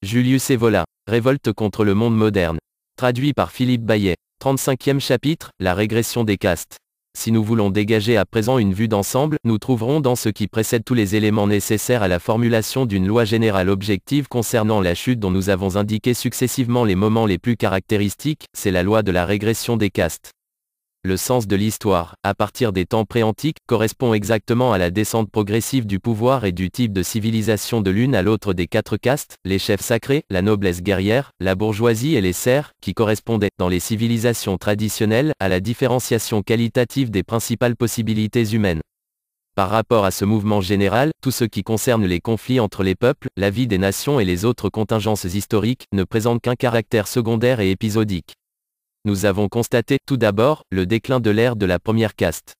Julius Evola. Révolte contre le monde moderne. Traduit par Philippe Bayet. 35e chapitre, la régression des castes. Si nous voulons dégager à présent une vue d'ensemble, nous trouverons dans ce qui précède tous les éléments nécessaires à la formulation d'une loi générale objective concernant la chute dont nous avons indiqué successivement les moments les plus caractéristiques, c'est la loi de la régression des castes. Le sens de l'histoire, à partir des temps pré-antiques, correspond exactement à la descente progressive du pouvoir et du type de civilisation de l'une à l'autre des quatre castes, les chefs sacrés, la noblesse guerrière, la bourgeoisie et les serfs, qui correspondaient, dans les civilisations traditionnelles, à la différenciation qualitative des principales possibilités humaines. Par rapport à ce mouvement général, tout ce qui concerne les conflits entre les peuples, la vie des nations et les autres contingences historiques, ne présente qu'un caractère secondaire et épisodique. Nous avons constaté, tout d'abord, le déclin de l'ère de la première caste.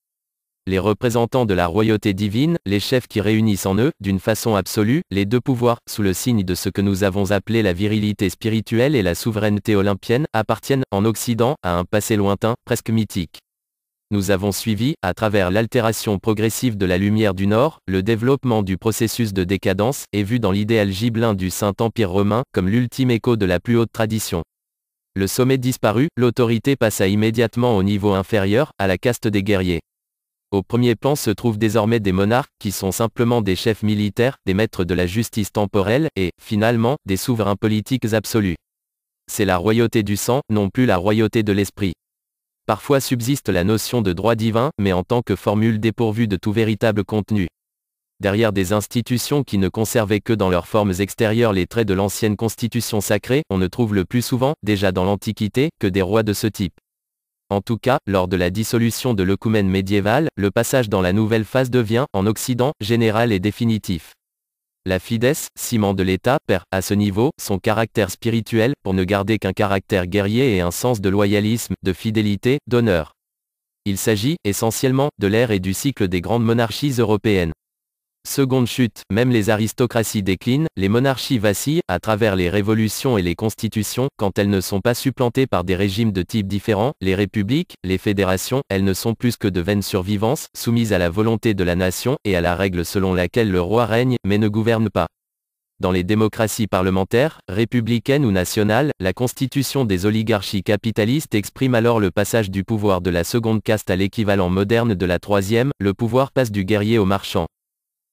Les représentants de la royauté divine, les chefs qui réunissent en eux, d'une façon absolue, les deux pouvoirs, sous le signe de ce que nous avons appelé la virilité spirituelle et la souveraineté olympienne, appartiennent, en Occident, à un passé lointain, presque mythique. Nous avons suivi, à travers l'altération progressive de la lumière du Nord, le développement du processus de décadence, et vu dans l'idéal gibelin du Saint-Empire romain, comme l'ultime écho de la plus haute tradition. Le sommet disparu, l'autorité passa immédiatement au niveau inférieur, à la caste des guerriers. Au premier plan se trouvent désormais des monarques, qui sont simplement des chefs militaires, des maîtres de la justice temporelle, et, finalement, des souverains politiques absolus. C'est la royauté du sang, non plus la royauté de l'esprit. Parfois subsiste la notion de droit divin, mais en tant que formule dépourvue de tout véritable contenu. Derrière des institutions qui ne conservaient que dans leurs formes extérieures les traits de l'ancienne constitution sacrée, on ne trouve le plus souvent, déjà dans l'Antiquité, que des rois de ce type. En tout cas, lors de la dissolution de l'œcumène médiéval, le passage dans la nouvelle phase devient, en Occident, général et définitif. La fides, ciment de l'État, perd, à ce niveau, son caractère spirituel, pour ne garder qu'un caractère guerrier et un sens de loyalisme, de fidélité, d'honneur. Il s'agit, essentiellement, de l'ère et du cycle des grandes monarchies européennes. Seconde chute, même les aristocraties déclinent, les monarchies vacillent, à travers les révolutions et les constitutions, quand elles ne sont pas supplantées par des régimes de types différents, les républiques, les fédérations, elles ne sont plus que de vaines survivances, soumises à la volonté de la nation, et à la règle selon laquelle le roi règne, mais ne gouverne pas. Dans les démocraties parlementaires, républicaines ou nationales, la constitution des oligarchies capitalistes exprime alors le passage du pouvoir de la seconde caste à l'équivalent moderne de la troisième, le pouvoir passe du guerrier au marchand.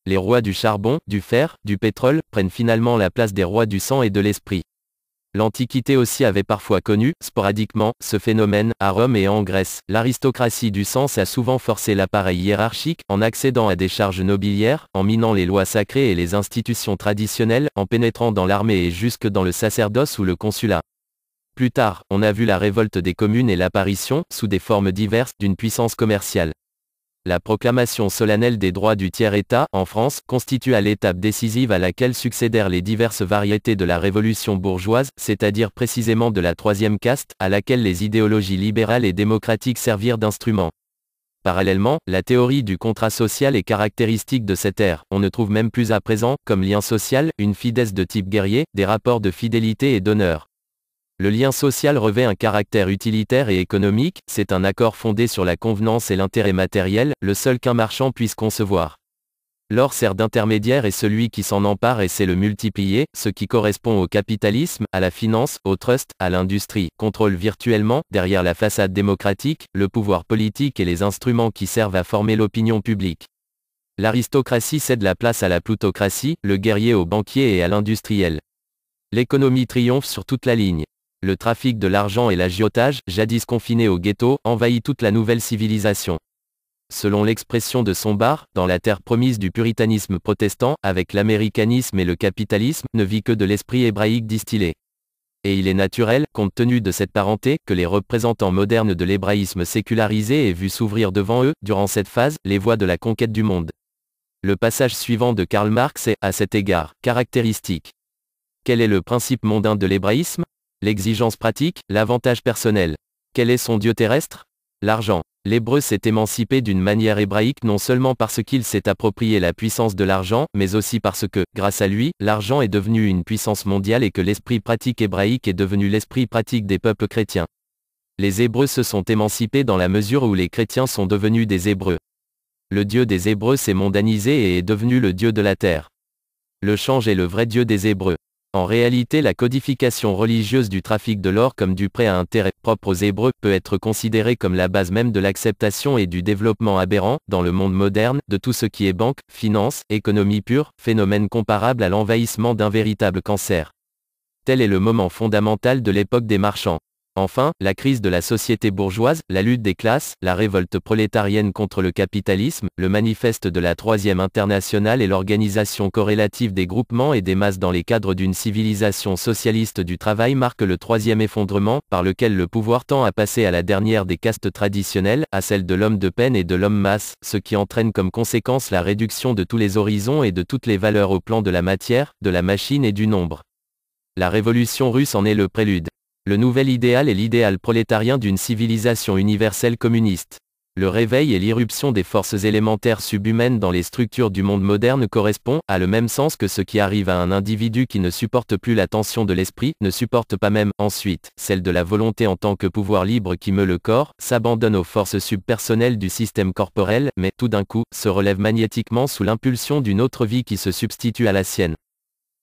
Les rois du charbon, du fer, du pétrole, prennent finalement la place des rois du sang et de l'esprit. L'Antiquité aussi avait parfois connu, sporadiquement, ce phénomène, à Rome et en Grèce. L'aristocratie du sens a souvent forcé l'appareil hiérarchique, en accédant à des charges nobiliaires, en minant les lois sacrées et les institutions traditionnelles, en pénétrant dans l'armée et jusque dans le sacerdoce ou le consulat. Plus tard, on a vu la révolte des communes et l'apparition, sous des formes diverses, d'une puissance commerciale. La proclamation solennelle des droits du tiers-État, en France, constitua l'étape décisive à laquelle succédèrent les diverses variétés de la révolution bourgeoise, c'est-à-dire précisément de la troisième caste, à laquelle les idéologies libérales et démocratiques servirent d'instrument. Parallèlement, la théorie du contrat social est caractéristique de cette ère. On ne trouve même plus à présent, comme lien social, une fides de type guerrier, des rapports de fidélité et d'honneur. Le lien social revêt un caractère utilitaire et économique, c'est un accord fondé sur la convenance et l'intérêt matériel, le seul qu'un marchand puisse concevoir. L'or sert d'intermédiaire et celui qui s'en empare essaie le multiplier, ce qui correspond au capitalisme, à la finance, au trust, à l'industrie, contrôle virtuellement, derrière la façade démocratique, le pouvoir politique et les instruments qui servent à former l'opinion publique. L'aristocratie cède la place à la plutocratie, le guerrier au banquier et à l'industriel. L'économie triomphe sur toute la ligne. Le trafic de l'argent et l'agiotage, jadis confiné au ghetto, envahit toute la nouvelle civilisation. Selon l'expression de Sombart, dans la terre promise du puritanisme protestant, avec l'américanisme et le capitalisme, ne vit que de l'esprit hébraïque distillé. Et il est naturel, compte tenu de cette parenté, que les représentants modernes de l'hébraïsme sécularisé aient vu s'ouvrir devant eux, durant cette phase, les voies de la conquête du monde. Le passage suivant de Karl Marx est, à cet égard, caractéristique. Quel est le principe mondain de l'hébraïsme ? L'exigence pratique, l'avantage personnel. Quel est son dieu terrestre ? L'argent. L'hébreu s'est émancipé d'une manière hébraïque non seulement parce qu'il s'est approprié la puissance de l'argent, mais aussi parce que, grâce à lui, l'argent est devenu une puissance mondiale et que l'esprit pratique hébraïque est devenu l'esprit pratique des peuples chrétiens. Les Hébreux se sont émancipés dans la mesure où les chrétiens sont devenus des Hébreux. Le Dieu des Hébreux s'est mondanisé et est devenu le Dieu de la terre. Le change est le vrai Dieu des Hébreux. En réalité, la codification religieuse du trafic de l'or comme du prêt à intérêt propre aux Hébreux peut être considérée comme la base même de l'acceptation et du développement aberrant, dans le monde moderne, de tout ce qui est banque, finance, économie pure, phénomène comparable à l'envahissement d'un véritable cancer. Tel est le moment fondamental de l'époque des marchands. Enfin, la crise de la société bourgeoise, la lutte des classes, la révolte prolétarienne contre le capitalisme, le manifeste de la Troisième Internationale et l'organisation corrélative des groupements et des masses dans les cadres d'une civilisation socialiste du travail marquent le troisième effondrement, par lequel le pouvoir tend à passer à la dernière des castes traditionnelles, à celle de l'homme de peine et de l'homme masse, ce qui entraîne comme conséquence la réduction de tous les horizons et de toutes les valeurs au plan de la matière, de la machine et du nombre. La révolution russe en est le prélude. Le nouvel idéal est l'idéal prolétarien d'une civilisation universelle communiste. Le réveil et l'irruption des forces élémentaires subhumaines dans les structures du monde moderne correspond, à le même sens que ce qui arrive à un individu qui ne supporte plus la tension de l'esprit, ne supporte pas même, ensuite, celle de la volonté en tant que pouvoir libre qui meut le corps, s'abandonne aux forces subpersonnelles du système corporel, mais, tout d'un coup, se relève magnétiquement sous l'impulsion d'une autre vie qui se substitue à la sienne.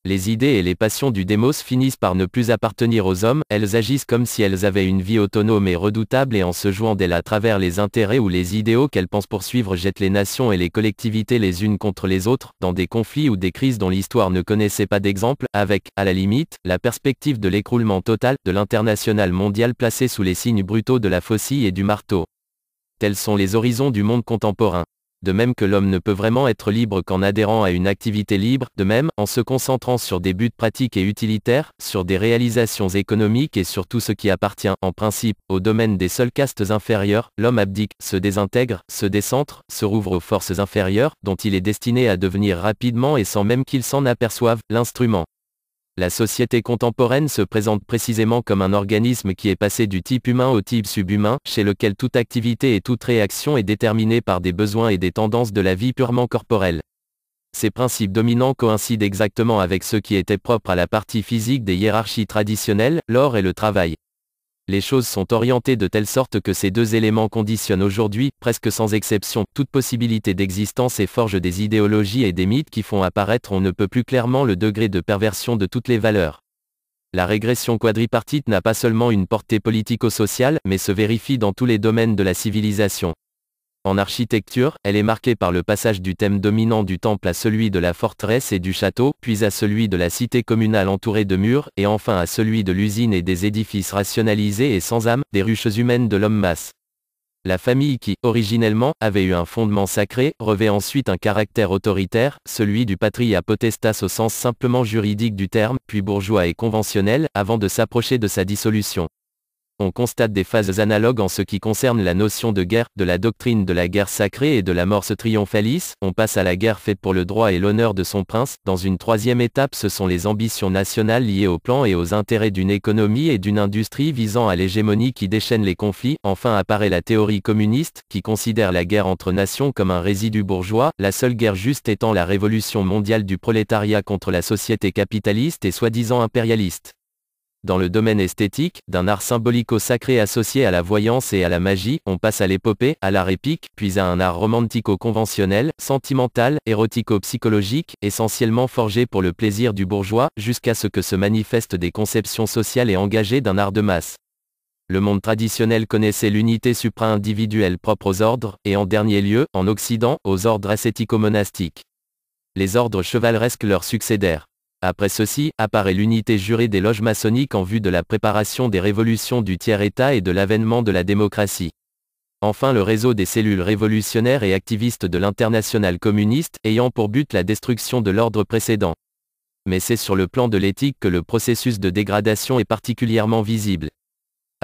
Les idées et les passions du démos finissent par ne plus appartenir aux hommes, elles agissent comme si elles avaient une vie autonome et redoutable et en se jouant d'elles à travers les intérêts ou les idéaux qu'elles pensent poursuivre jettent les nations et les collectivités les unes contre les autres, dans des conflits ou des crises dont l'histoire ne connaissait pas d'exemple, avec, à la limite, la perspective de l'écroulement total de l'international mondial placé sous les signes brutaux de la faucille et du marteau. Tels sont les horizons du monde contemporain. De même que l'homme ne peut vraiment être libre qu'en adhérant à une activité libre, de même, en se concentrant sur des buts pratiques et utilitaires, sur des réalisations économiques et sur tout ce qui appartient, en principe, au domaine des seules castes inférieures, l'homme abdique, se désintègre, se décentre, se rouvre aux forces inférieures, dont il est destiné à devenir rapidement et sans même qu'il s'en aperçoive, l'instrument. La société contemporaine se présente précisément comme un organisme qui est passé du type humain au type subhumain, chez lequel toute activité et toute réaction est déterminée par des besoins et des tendances de la vie purement corporelle. Ces principes dominants coïncident exactement avec ceux qui étaient propres à la partie physique des hiérarchies traditionnelles, l'or et le travail. Les choses sont orientées de telle sorte que ces deux éléments conditionnent aujourd'hui, presque sans exception, toute possibilité d'existence et forgent des idéologies et des mythes qui font apparaître on ne peut plus clairement le degré de perversion de toutes les valeurs. La régression quadripartite n'a pas seulement une portée politico-sociale, mais se vérifie dans tous les domaines de la civilisation. En architecture, elle est marquée par le passage du thème dominant du temple à celui de la forteresse et du château, puis à celui de la cité communale entourée de murs, et enfin à celui de l'usine et des édifices rationalisés et sans âme, des ruches humaines de l'homme-masse. La famille qui, originellement, avait eu un fondement sacré, revêt ensuite un caractère autoritaire, celui du patria potestas au sens simplement juridique du terme, puis bourgeois et conventionnel, avant de s'approcher de sa dissolution. On constate des phases analogues en ce qui concerne la notion de guerre, de la doctrine de la guerre sacrée et de la mors triomphalis, on passe à la guerre faite pour le droit et l'honneur de son prince. Dans une troisième étape, ce sont les ambitions nationales liées au plan et aux intérêts d'une économie et d'une industrie visant à l'hégémonie qui déchaîne les conflits. Enfin apparaît la théorie communiste, qui considère la guerre entre nations comme un résidu bourgeois, la seule guerre juste étant la révolution mondiale du prolétariat contre la société capitaliste et soi-disant impérialiste. Dans le domaine esthétique, d'un art symbolico-sacré associé à la voyance et à la magie, on passe à l'épopée, à l'art épique, puis à un art romantico-conventionnel, sentimental, érotico-psychologique, essentiellement forgé pour le plaisir du bourgeois, jusqu'à ce que se manifestent des conceptions sociales et engagées d'un art de masse. Le monde traditionnel connaissait l'unité supra-individuelle propre aux ordres, et en dernier lieu, en Occident, aux ordres ascético-monastiques. Les ordres chevaleresques leur succédèrent. Après ceci, apparaît l'unité jurée des loges maçonniques en vue de la préparation des révolutions du tiers-État et de l'avènement de la démocratie. Enfin le réseau des cellules révolutionnaires et activistes de l'internationale communiste, ayant pour but la destruction de l'ordre précédent. Mais c'est sur le plan de l'éthique que le processus de dégradation est particulièrement visible.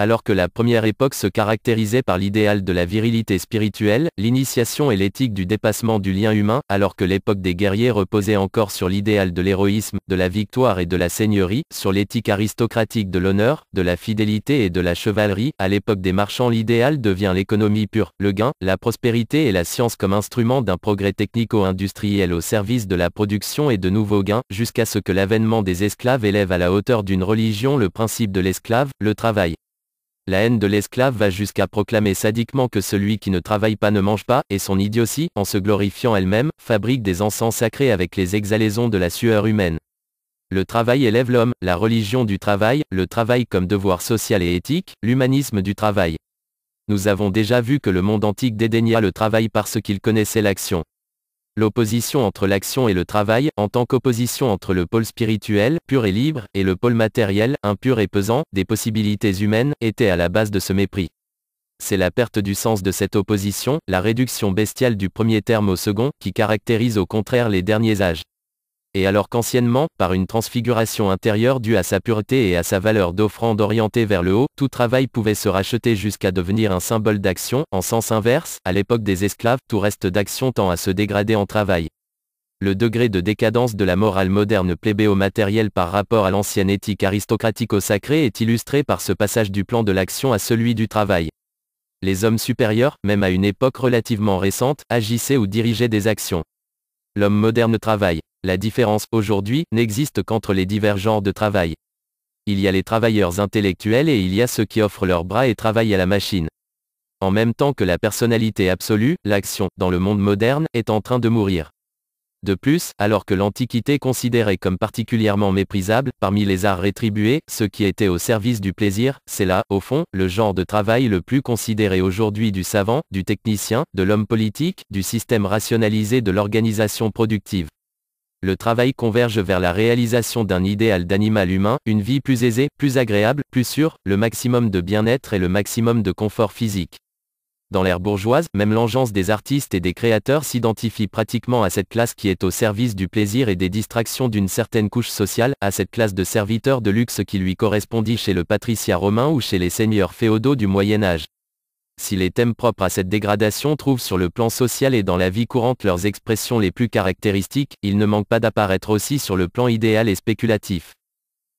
Alors que la première époque se caractérisait par l'idéal de la virilité spirituelle, l'initiation et l'éthique du dépassement du lien humain, alors que l'époque des guerriers reposait encore sur l'idéal de l'héroïsme, de la victoire et de la seigneurie, sur l'éthique aristocratique de l'honneur, de la fidélité et de la chevalerie, à l'époque des marchands l'idéal devient l'économie pure, le gain, la prospérité et la science comme instrument d'un progrès technico-industriel au service de la production et de nouveaux gains, jusqu'à ce que l'avènement des esclaves élève à la hauteur d'une religion le principe de l'esclave, le travail. La haine de l'esclave va jusqu'à proclamer sadiquement que celui qui ne travaille pas ne mange pas, et son idiotie, en se glorifiant elle-même, fabrique des encens sacrés avec les exhalaisons de la sueur humaine. Le travail élève l'homme, la religion du travail, le travail comme devoir social et éthique, l'humanisme du travail. Nous avons déjà vu que le monde antique dédaigna le travail parce qu'il connaissait l'action. L'opposition entre l'action et le travail, en tant qu'opposition entre le pôle spirituel, pur et libre, et le pôle matériel, impur et pesant, des possibilités humaines, était à la base de ce mépris. C'est la perte du sens de cette opposition, la réduction bestiale du premier terme au second, qui caractérise au contraire les derniers âges. Et alors qu'anciennement, par une transfiguration intérieure due à sa pureté et à sa valeur d'offrande orientée vers le haut, tout travail pouvait se racheter jusqu'à devenir un symbole d'action, en sens inverse, à l'époque des esclaves, tout reste d'action tend à se dégrader en travail. Le degré de décadence de la morale moderne plébéo-matérielle par rapport à l'ancienne éthique aristocratico-sacrée est illustré par ce passage du plan de l'action à celui du travail. Les hommes supérieurs, même à une époque relativement récente, agissaient ou dirigeaient des actions. L'homme moderne travaille. La différence, aujourd'hui, n'existe qu'entre les divers genres de travail. Il y a les travailleurs intellectuels et il y a ceux qui offrent leurs bras et travaillent à la machine. En même temps que la personnalité absolue, l'action, dans le monde moderne, est en train de mourir. De plus, alors que l'Antiquité considérait comme particulièrement méprisable, parmi les arts rétribués, ceux qui étaient au service du plaisir, c'est là, au fond, le genre de travail le plus considéré aujourd'hui du savant, du technicien, de l'homme politique, du système rationalisé de l'organisation productive. Le travail converge vers la réalisation d'un idéal d'animal humain, une vie plus aisée, plus agréable, plus sûre, le maximum de bien-être et le maximum de confort physique. Dans l'ère bourgeoise, même l'engeance des artistes et des créateurs s'identifie pratiquement à cette classe qui est au service du plaisir et des distractions d'une certaine couche sociale, à cette classe de serviteurs de luxe qui lui correspondit chez le patriciat romain ou chez les seigneurs féodaux du Moyen Âge. Si les thèmes propres à cette dégradation trouvent sur le plan social et dans la vie courante leurs expressions les plus caractéristiques, ils ne manquent pas d'apparaître aussi sur le plan idéal et spéculatif.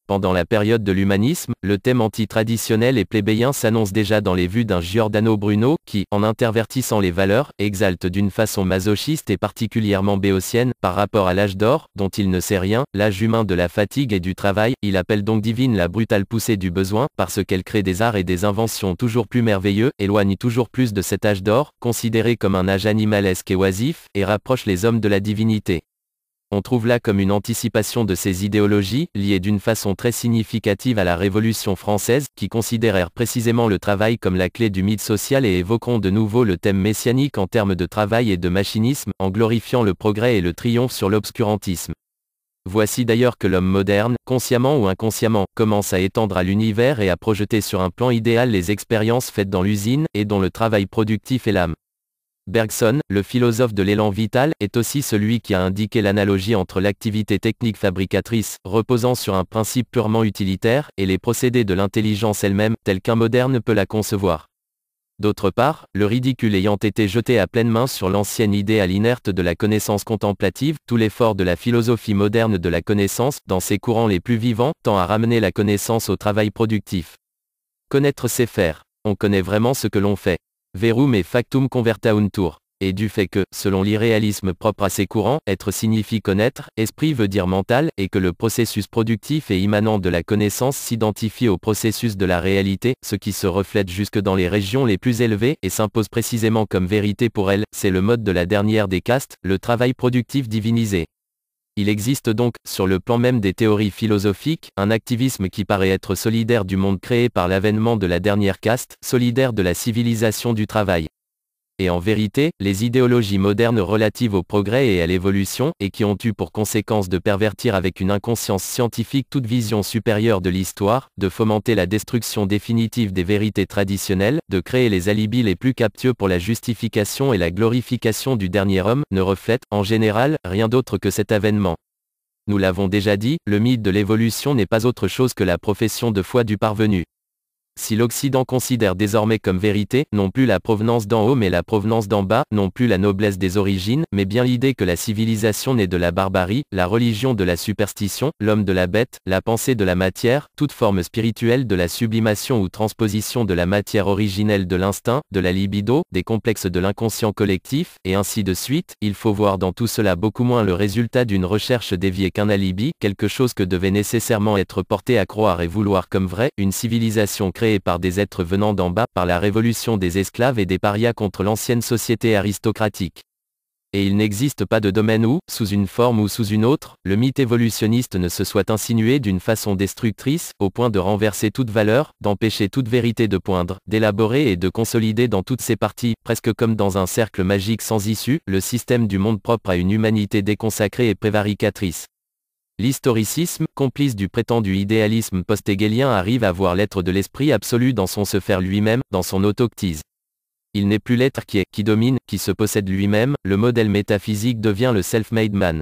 Pendant la période de l'humanisme, le thème anti-traditionnel et plébéien s'annonce déjà dans les vues d'un Giordano Bruno, qui, en intervertissant les valeurs, exalte d'une façon masochiste et particulièrement béotienne, par rapport à l'âge d'or, dont il ne sait rien, l'âge humain de la fatigue et du travail, il appelle donc divine la brutale poussée du besoin, parce qu'elle crée des arts et des inventions toujours plus merveilleux, éloigne toujours plus de cet âge d'or, considéré comme un âge animalesque et oisif, et rapproche les hommes de la divinité. On trouve là comme une anticipation de ces idéologies, liées d'une façon très significative à la Révolution française, qui considérèrent précisément le travail comme la clé du mythe social et évoqueront de nouveau le thème messianique en termes de travail et de machinisme, en glorifiant le progrès et le triomphe sur l'obscurantisme. Voici d'ailleurs que l'homme moderne, consciemment ou inconsciemment, commence à étendre à l'univers et à projeter sur un plan idéal les expériences faites dans l'usine, et dont le travail productif est l'âme. Bergson, le philosophe de l'élan vital, est aussi celui qui a indiqué l'analogie entre l'activité technique fabricatrice, reposant sur un principe purement utilitaire, et les procédés de l'intelligence elle-même, tels qu'un moderne peut la concevoir. D'autre part, le ridicule ayant été jeté à pleine main sur l'ancienne idéal inerte de la connaissance contemplative, tout l'effort de la philosophie moderne de la connaissance, dans ses courants les plus vivants, tend à ramener la connaissance au travail productif. Connaître c'est faire. On connaît vraiment ce que l'on fait. Verum et factum convertauntur. Et du fait que, selon l'irréalisme propre à ces courants, être signifie connaître, esprit veut dire mental, et que le processus productif et immanent de la connaissance s'identifie au processus de la réalité, ce qui se reflète jusque dans les régions les plus élevées, et s'impose précisément comme vérité pour elles, c'est le mode de la dernière des castes, le travail productif divinisé. Il existe donc, sur le plan même des théories philosophiques, un activisme qui paraît être solidaire du monde créé par l'avènement de la dernière caste, solidaire de la civilisation du travail. Et en vérité, les idéologies modernes relatives au progrès et à l'évolution, et qui ont eu pour conséquence de pervertir avec une inconscience scientifique toute vision supérieure de l'histoire, de fomenter la destruction définitive des vérités traditionnelles, de créer les alibis les plus captieux pour la justification et la glorification du dernier homme, ne reflètent, en général, rien d'autre que cet avènement. Nous l'avons déjà dit, le mythe de l'évolution n'est pas autre chose que la profession de foi du parvenu. Si l'Occident considère désormais comme vérité, non plus la provenance d'en haut mais la provenance d'en bas, non plus la noblesse des origines, mais bien l'idée que la civilisation naît de la barbarie, la religion de la superstition, l'homme de la bête, la pensée de la matière, toute forme spirituelle de la sublimation ou transposition de la matière originelle de l'instinct, de la libido, des complexes de l'inconscient collectif, et ainsi de suite, il faut voir dans tout cela beaucoup moins le résultat d'une recherche déviée qu'un alibi, quelque chose que devait nécessairement être porté à croire et vouloir comme vrai, une civilisation créée par des êtres venant d'en bas, par la révolution des esclaves et des parias contre l'ancienne société aristocratique. Et il n'existe pas de domaine où, sous une forme ou sous une autre, le mythe évolutionniste ne se soit insinué d'une façon destructrice, au point de renverser toute valeur, d'empêcher toute vérité de poindre, d'élaborer et de consolider dans toutes ses parties, presque comme dans un cercle magique sans issue, le système du monde propre à une humanité déconsacrée et prévaricatrice. L'historicisme, complice du prétendu idéalisme post-hegelien, arrive à voir l'être de l'esprit absolu dans son se faire lui-même, dans son autoctise. Il n'est plus l'être qui domine, qui se possède lui-même, le modèle métaphysique devient le self-made man.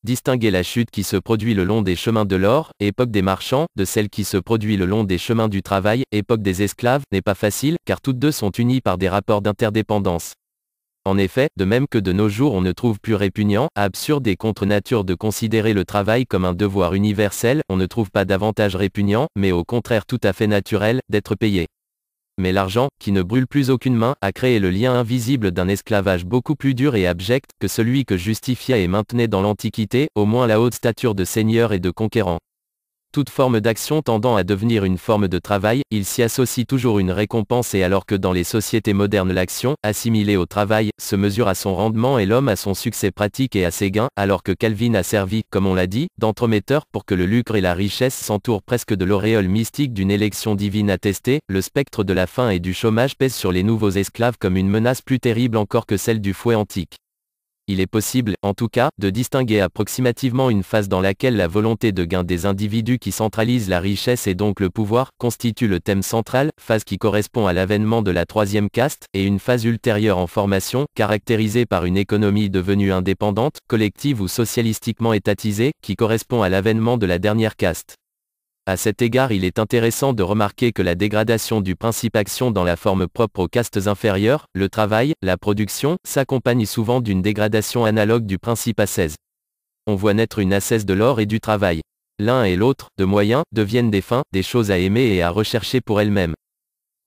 Distinguer la chute qui se produit le long des chemins de l'or, époque des marchands, de celle qui se produit le long des chemins du travail, époque des esclaves, n'est pas facile, car toutes deux sont unies par des rapports d'interdépendance. En effet, de même que de nos jours on ne trouve plus répugnant, absurde et contre nature de considérer le travail comme un devoir universel, on ne trouve pas davantage répugnant, mais au contraire tout à fait naturel, d'être payé. Mais l'argent, qui ne brûle plus aucune main, a créé le lien invisible d'un esclavage beaucoup plus dur et abject que celui que justifia et maintenait dans l'Antiquité, au moins la haute stature de seigneur et de conquérant. Toute forme d'action tendant à devenir une forme de travail, il s'y associe toujours une récompense, et alors que dans les sociétés modernes l'action, assimilée au travail, se mesure à son rendement et l'homme à son succès pratique et à ses gains, alors que Calvin a servi, comme on l'a dit, d'entremetteur pour que le lucre et la richesse s'entourent presque de l'auréole mystique d'une élection divine attestée, le spectre de la faim et du chômage pèse sur les nouveaux esclaves comme une menace plus terrible encore que celle du fouet antique. Il est possible, en tout cas, de distinguer approximativement une phase dans laquelle la volonté de gain des individus qui centralisent la richesse et donc le pouvoir, constitue le thème central, phase qui correspond à l'avènement de la troisième caste, et une phase ultérieure en formation, caractérisée par une économie devenue indépendante, collective ou socialistiquement étatisée, qui correspond à l'avènement de la dernière caste. À cet égard, il est intéressant de remarquer que la dégradation du principe action dans la forme propre aux castes inférieures, le travail, la production, s'accompagne souvent d'une dégradation analogue du principe ascèse. On voit naître une ascèse de l'or et du travail. L'un et l'autre, de moyens, deviennent des fins, des choses à aimer et à rechercher pour elles-mêmes.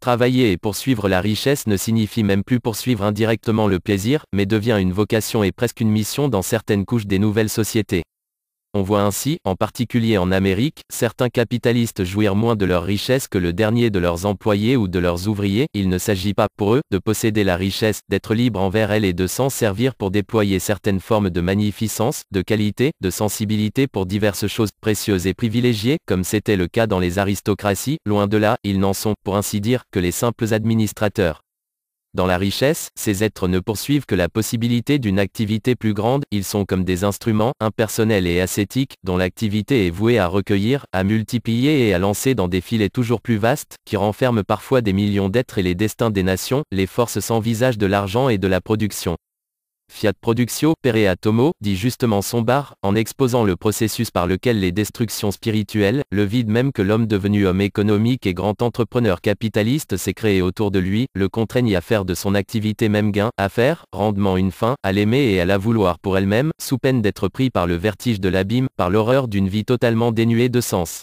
Travailler et poursuivre la richesse ne signifie même plus poursuivre indirectement le plaisir, mais devient une vocation et presque une mission dans certaines couches des nouvelles sociétés. On voit ainsi, en particulier en Amérique, certains capitalistes jouir moins de leur richesse que le dernier de leurs employés ou de leurs ouvriers. Il ne s'agit pas, pour eux, de posséder la richesse, d'être libre envers elle et de s'en servir pour déployer certaines formes de magnificence, de qualité, de sensibilité pour diverses choses précieuses et privilégiées, comme c'était le cas dans les aristocraties. Loin de là, ils n'en sont, pour ainsi dire, que les simples administrateurs. Dans la richesse, ces êtres ne poursuivent que la possibilité d'une activité plus grande, ils sont comme des instruments, impersonnels et ascétiques, dont l'activité est vouée à recueillir, à multiplier et à lancer dans des filets toujours plus vastes, qui renferment parfois des millions d'êtres et les destins des nations, les forces sans visage de l'argent et de la production. Fiat Productio Pere Atomo, dit justement Sombart, en exposant le processus par lequel les destructions spirituelles, le vide même que l'homme devenu homme économique et grand entrepreneur capitaliste s'est créé autour de lui, le contraignent à faire de son activité même gain, à faire, rendement une fin, à l'aimer et à la vouloir pour elle-même, sous peine d'être pris par le vertige de l'abîme, par l'horreur d'une vie totalement dénuée de sens.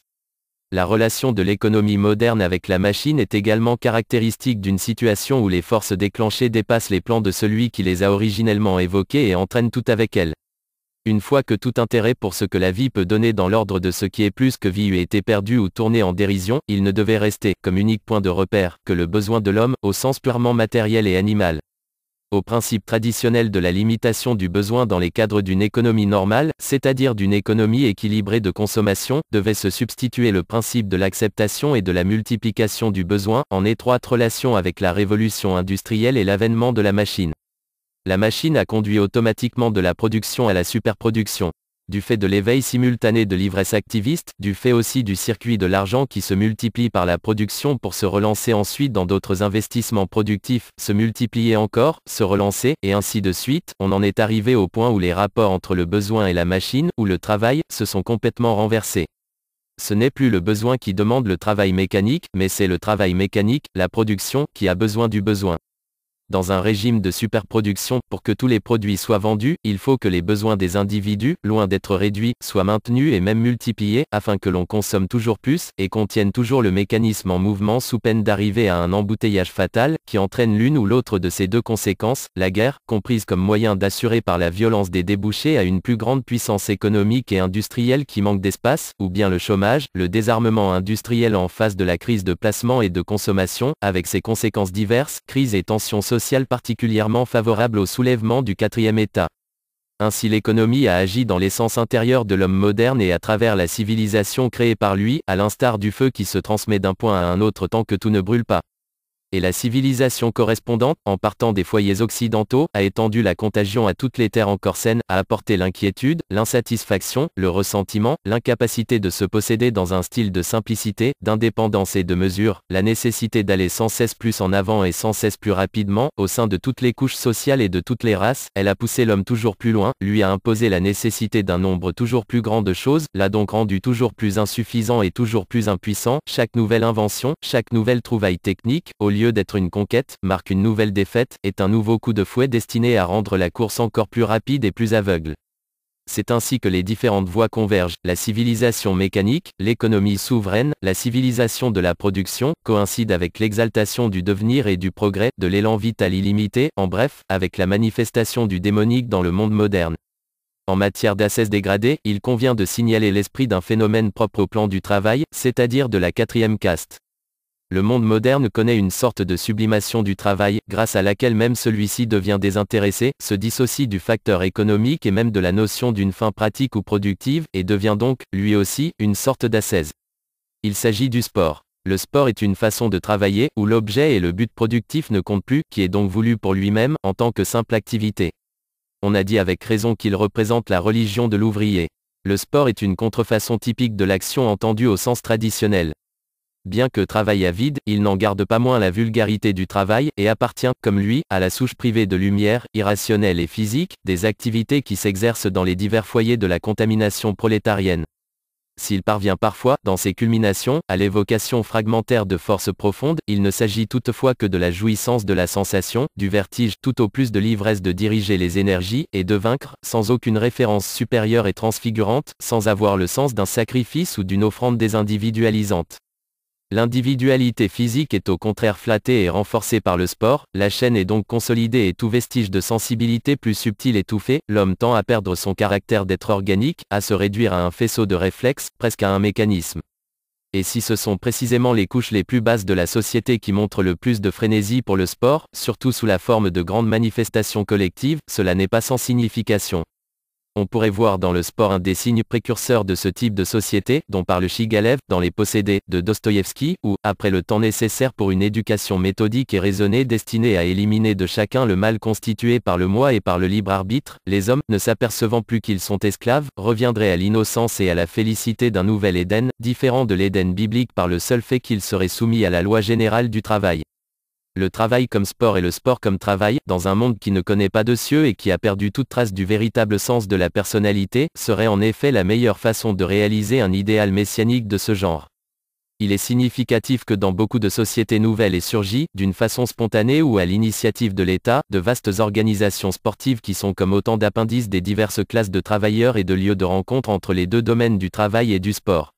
La relation de l'économie moderne avec la machine est également caractéristique d'une situation où les forces déclenchées dépassent les plans de celui qui les a originellement évoquées et entraînent tout avec elles. Une fois que tout intérêt pour ce que la vie peut donner dans l'ordre de ce qui est plus que vie eut été perdu ou tourné en dérision, il ne devait rester, comme unique point de repère, que le besoin de l'homme, au sens purement matériel et animal. Au principe traditionnel de la limitation du besoin dans les cadres d'une économie normale, c'est-à-dire d'une économie équilibrée de consommation, devait se substituer le principe de l'acceptation et de la multiplication du besoin, en étroite relation avec la révolution industrielle et l'avènement de la machine. La machine a conduit automatiquement de la production à la superproduction. Du fait de l'éveil simultané de l'ivresse activiste, du fait aussi du circuit de l'argent qui se multiplie par la production pour se relancer ensuite dans d'autres investissements productifs, se multiplier encore, se relancer, et ainsi de suite, on en est arrivé au point où les rapports entre le besoin et la machine, ou le travail, se sont complètement renversés. Ce n'est plus le besoin qui demande le travail mécanique, mais c'est le travail mécanique, la production, qui a besoin du besoin. Dans un régime de superproduction, pour que tous les produits soient vendus, il faut que les besoins des individus, loin d'être réduits, soient maintenus et même multipliés, afin que l'on consomme toujours plus, et contienne toujours le mécanisme en mouvement sous peine d'arriver à un embouteillage fatal, qui entraîne l'une ou l'autre de ces deux conséquences, la guerre, comprise comme moyen d'assurer par la violence des débouchés à une plus grande puissance économique et industrielle qui manque d'espace, ou bien le chômage, le désarmement industriel en face de la crise de placement et de consommation, avec ses conséquences diverses, crise et tensions sociales social particulièrement favorable au soulèvement du quatrième état. Ainsi l'économie a agi dans l'essence intérieure de l'homme moderne et à travers la civilisation créée par lui, à l'instar du feu qui se transmet d'un point à un autre tant que tout ne brûle pas. Et la civilisation correspondante, en partant des foyers occidentaux, a étendu la contagion à toutes les terres encore saines, a apporté l'inquiétude, l'insatisfaction, le ressentiment, l'incapacité de se posséder dans un style de simplicité, d'indépendance et de mesure, la nécessité d'aller sans cesse plus en avant et sans cesse plus rapidement, au sein de toutes les couches sociales et de toutes les races, elle a poussé l'homme toujours plus loin, lui a imposé la nécessité d'un nombre toujours plus grand de choses, l'a donc rendu toujours plus insuffisant et toujours plus impuissant, chaque nouvelle invention, chaque nouvelle trouvaille technique, au lieu d'être une conquête, marque une nouvelle défaite, est un nouveau coup de fouet destiné à rendre la course encore plus rapide et plus aveugle. C'est ainsi que les différentes voies convergent, la civilisation mécanique, l'économie souveraine, la civilisation de la production, coïncide avec l'exaltation du devenir et du progrès, de l'élan vital illimité, en bref, avec la manifestation du démonique dans le monde moderne. En matière d'ascèse dégradée, il convient de signaler l'esprit d'un phénomène propre au plan du travail, c'est-à-dire de la quatrième caste. Le monde moderne connaît une sorte de sublimation du travail, grâce à laquelle même celui-ci devient désintéressé, se dissocie du facteur économique et même de la notion d'une fin pratique ou productive, et devient donc, lui aussi, une sorte d'ascèse. Il s'agit du sport. Le sport est une façon de travailler, où l'objet et le but productif ne comptent plus, qui est donc voulu pour lui-même, en tant que simple activité. On a dit avec raison qu'il représente la religion de l'ouvrier. Le sport est une contrefaçon typique de l'action entendue au sens traditionnel. Bien que travail à vide, il n'en garde pas moins la vulgarité du travail, et appartient, comme lui, à la souche privée de lumière, irrationnelle et physique, des activités qui s'exercent dans les divers foyers de la contamination prolétarienne. S'il parvient parfois, dans ses culminations, à l'évocation fragmentaire de forces profondes, il ne s'agit toutefois que de la jouissance de la sensation, du vertige, tout au plus de l'ivresse de diriger les énergies, et de vaincre, sans aucune référence supérieure et transfigurante, sans avoir le sens d'un sacrifice ou d'une offrande désindividualisante. L'individualité physique est au contraire flattée et renforcée par le sport, la chaîne est donc consolidée et tout vestige de sensibilité plus subtile étouffé, l'homme tend à perdre son caractère d'être organique, à se réduire à un faisceau de réflexes, presque à un mécanisme. Et si ce sont précisément les couches les plus basses de la société qui montrent le plus de frénésie pour le sport, surtout sous la forme de grandes manifestations collectives, cela n'est pas sans signification. On pourrait voir dans le sport un des signes précurseurs de ce type de société, dont parle Shigalev, dans Les Possédés, de Dostoïevski, où, après le temps nécessaire pour une éducation méthodique et raisonnée destinée à éliminer de chacun le mal constitué par le moi et par le libre arbitre, les hommes, ne s'apercevant plus qu'ils sont esclaves, reviendraient à l'innocence et à la félicité d'un nouvel Éden, différent de l'Éden biblique par le seul fait qu'ils seraient soumis à la loi générale du travail. Le travail comme sport et le sport comme travail, dans un monde qui ne connaît pas de cieux et qui a perdu toute trace du véritable sens de la personnalité, serait en effet la meilleure façon de réaliser un idéal messianique de ce genre. Il est significatif que dans beaucoup de sociétés nouvelles aient surgi, d'une façon spontanée ou à l'initiative de l'État, de vastes organisations sportives qui sont comme autant d'appendices des diverses classes de travailleurs et de lieux de rencontre entre les deux domaines du travail et du sport.